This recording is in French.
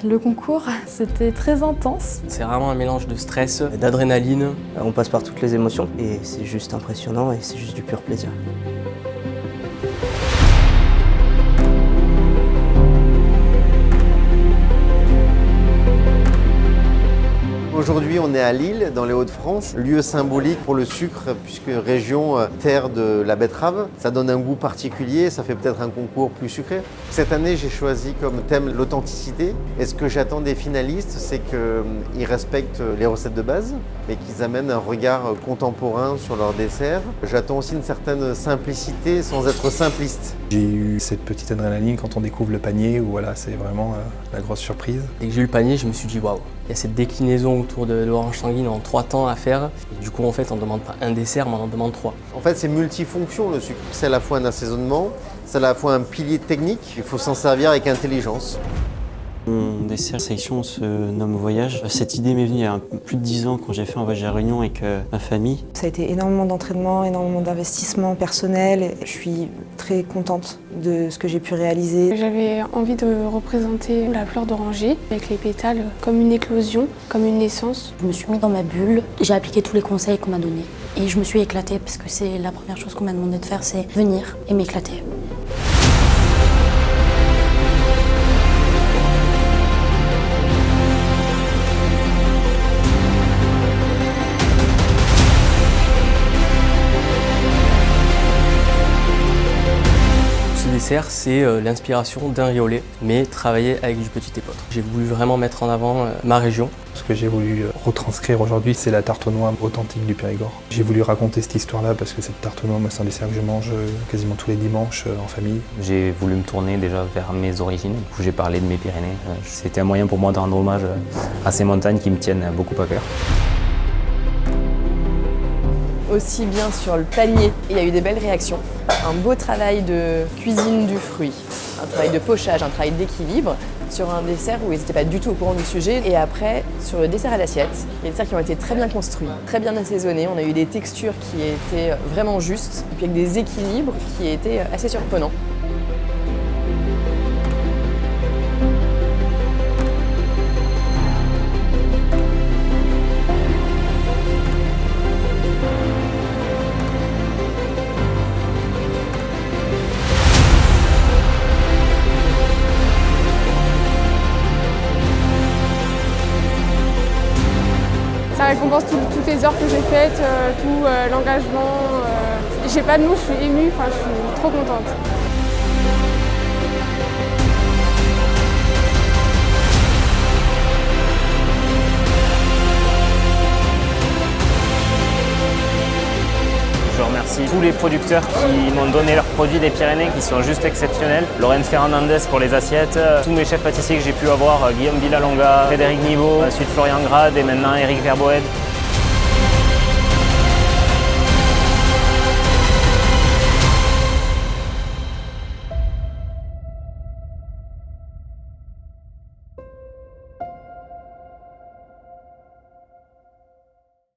Le concours, c'était très intense. C'est vraiment un mélange de stress, d'adrénaline. On passe par toutes les émotions et c'est juste impressionnant et c'est juste du pur plaisir. Aujourd'hui, on est à Lille, dans les Hauts-de-France, lieu symbolique pour le sucre, puisque région terre de la betterave. Ça donne un goût particulier, ça fait peut-être un concours plus sucré. Cette année, j'ai choisi comme thème l'authenticité. Et ce que j'attends des finalistes, c'est qu'ils respectent les recettes de base, mais qu'ils amènent un regard contemporain sur leur dessert. J'attends aussi une certaine simplicité sans être simpliste. J'ai eu cette petite adrénaline quand on découvre le panier, où voilà, c'est vraiment la grosse surprise. Dès que j'ai eu le panier, je me suis dit waouh, il y a cette déclinaison autour de l'orange sanguine en 3 temps à faire. Et du coup, en fait, on ne demande pas un dessert, mais on en demande 3. En fait, c'est multifonction le sucre. C'est à la fois un assaisonnement, c'est à la fois un pilier technique. Il faut s'en servir avec intelligence. Mon dessert sélection se nomme Voyage. Cette idée m'est venue il y a plus de 10 ans quand j'ai fait un voyage à Réunion avec ma famille. Ça a été énormément d'entraînement, énormément d'investissement personnel. Je suis très contente de ce que j'ai pu réaliser. J'avais envie de représenter la fleur d'oranger avec les pétales comme une éclosion, comme une naissance. Je me suis mis dans ma bulle, j'ai appliqué tous les conseils qu'on m'a donnés. Et je me suis éclatée parce que c'est la première chose qu'on m'a demandé de faire, c'est venir et m'éclater. Ce dessert, c'est l'inspiration d'un riolet, mais travaillé avec du petit épeautre. J'ai voulu vraiment mettre en avant ma région. Ce que j'ai voulu retranscrire aujourd'hui, c'est la tarte aux noix authentique du Périgord. J'ai voulu raconter cette histoire-là parce que cette tarte aux noix, c'est un dessert que je mange quasiment tous les dimanches en famille. J'ai voulu me tourner déjà vers mes origines, du coup j'ai parlé de mes Pyrénées. C'était un moyen pour moi de rendre hommage à ces montagnes qui me tiennent beaucoup à cœur. Aussi bien sur le panier, il y a eu des belles réactions. Un beau travail de cuisine du fruit, un travail de pochage, un travail d'équilibre sur un dessert où ils n'étaient pas du tout au courant du sujet. Et après, sur le dessert à l'assiette, il y a des desserts qui ont été très bien construits, très bien assaisonnés. On a eu des textures qui étaient vraiment justes, et puis avec des équilibres qui étaient assez surprenants. Ça récompense toutes les heures que j'ai faites, tout l'engagement. J'ai pas de mots, je suis émue, je suis trop contente. Je remercie tous les producteurs qui m'ont donné leurs produits des Pyrénées qui sont juste exceptionnels. Lorraine Fernandez pour les assiettes, tous mes chefs pâtissiers que j'ai pu avoir, Guillaume Villalonga, Frédéric Nibaud, ensuite Florian Grade et maintenant Eric Verboed.